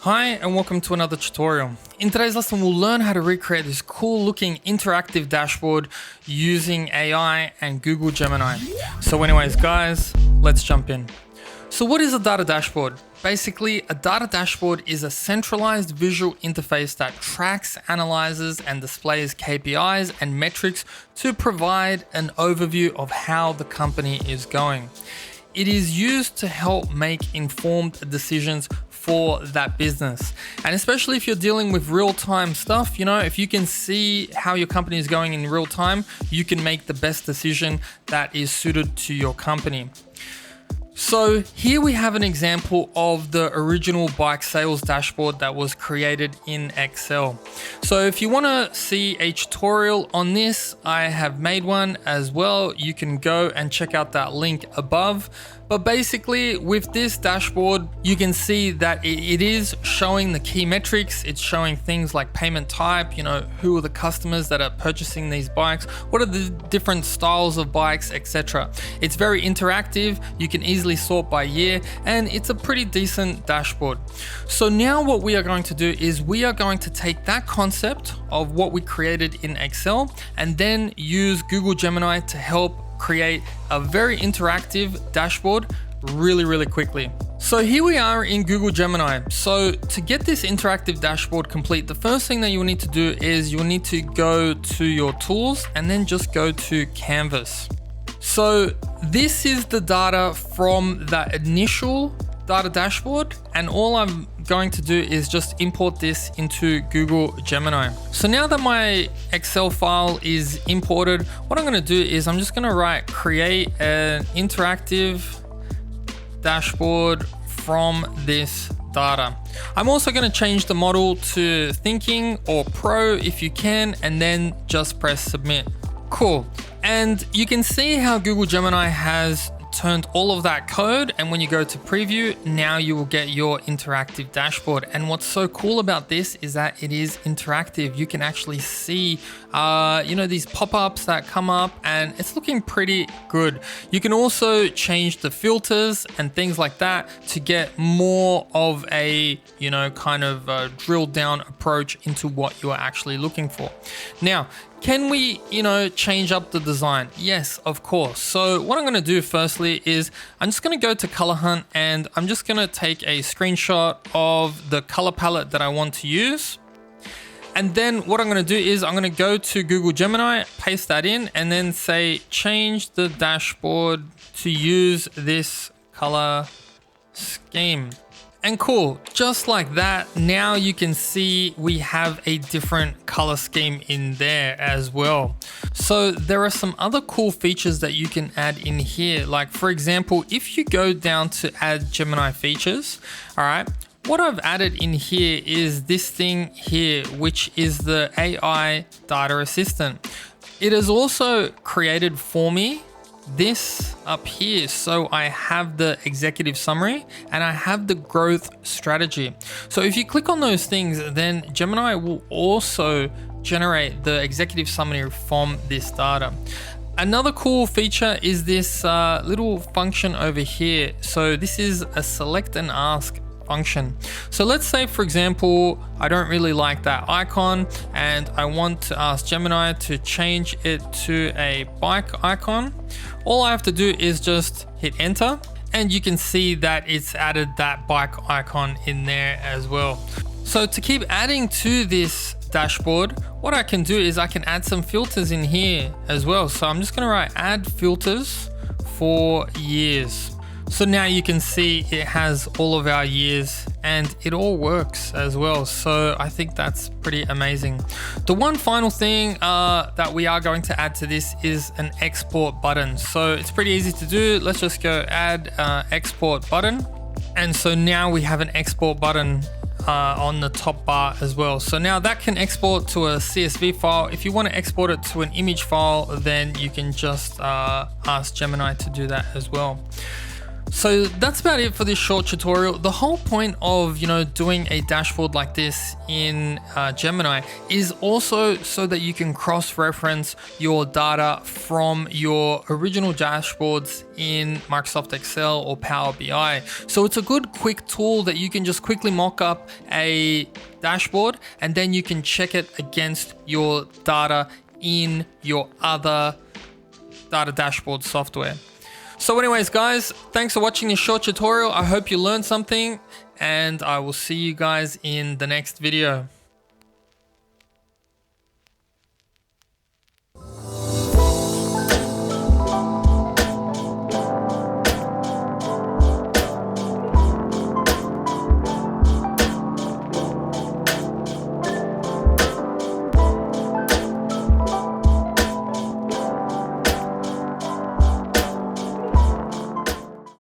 Hi and welcome to another tutorial. In today's lesson we'll learn how to recreate this cool looking interactive dashboard using AI and Google Gemini. So anyways guys, let's jump in. So what is a data dashboard? Basically, a data dashboard is a centralized visual interface that tracks, analyzes, and displays KPIs and metrics to provide an overview of how the company is going. It is used to help make informed decisions for that business. And especially if you're dealing with real-time stuff, if you can see how your company is going in real time, you can make the best decision that is suited to your company. So here we have an example of the original bike sales dashboard that was created in Excel. So if you want to see a tutorial on this, I have made one as well. You can go and check out that link above. But basically with this dashboard, you can see that it is showing the key metrics. It's showing things like payment type, who are the customers that are purchasing these bikes, what are the different styles of bikes, etc. It's very interactive. You can easily sort by year, and it's a pretty decent dashboard. So now what we are going to do is we are going to take that concept of what we created in Excel and then use Google Gemini to help create a very interactive dashboard really quickly. So here we are in Google Gemini. So to get this interactive dashboard complete, the first thing that you will need to do is you'll need to go to your tools and then just go to Canvas. So this is the data from that initial data dashboard, and all I'm going to do is just import this into Google Gemini. So now that my Excel file is imported, what I'm going to do is I'm just going to write create an interactive dashboard from this data. I'm also going to change the model to thinking or pro if you can, and then just press submit. Cool. And you can see how Google Gemini has turned all of that code, and when you go to preview, now you will get your interactive dashboard. And what's so cool about this is that it is interactive. You can actually see these pop-ups that come up, and it's looking pretty good. You can also change the filters and things like that to get more of a drilled down approach into what you are actually looking for. Now, can we, change up the design? Yes, of course. So what I'm going to do firstly is I'm just going to go to Color Hunt, and I'm just going to take a screenshot of the color palette that I want to use. And then what I'm going to do is I'm going to go to Google Gemini, paste that in, and then say change the dashboard to use this color scheme. And cool, just like that, now you can see we have a different color scheme in there as well. So there are some other cool features that you can add in here. Like for example, if you go down to add Gemini features, all right, what I've added in here is this thing here, which is the AI data assistant. It is also created for me this up here. So I have the executive summary and I have the growth strategy. So if you click on those things, then Gemini will also generate the executive summary from this data. Another cool feature is this little function over here. So this is a select and ask function. So let's say, for example, I don't really like that icon and I want to ask Gemini to change it to a bike icon. All I have to do is just hit enter, and you can see that it's added that bike icon in there as well. So to keep adding to this dashboard, what I can do is I can add some filters in here as well. So I'm just going to write add filters for years. So now you can see it has all of our years and it all works as well. So I think that's pretty amazing. The one final thing that we are going to add to this is an export button. So it's pretty easy to do. Let's just go add export button. And so now we have an export button on the top bar as well. So now that can export to a CSV file. If you want to export it to an image file, then you can just ask Gemini to do that as well. So that's about it for this short tutorial. The whole point of, doing a dashboard like this in Gemini is also so that you can cross-reference your data from your original dashboards in Microsoft Excel or Power BI. So it's a good quick tool that you can just quickly mock up a dashboard and then you can check it against your data in your other data dashboard software. So anyways, guys, thanks for watching this short tutorial. I hope you learned something and I will see you guys in the next video.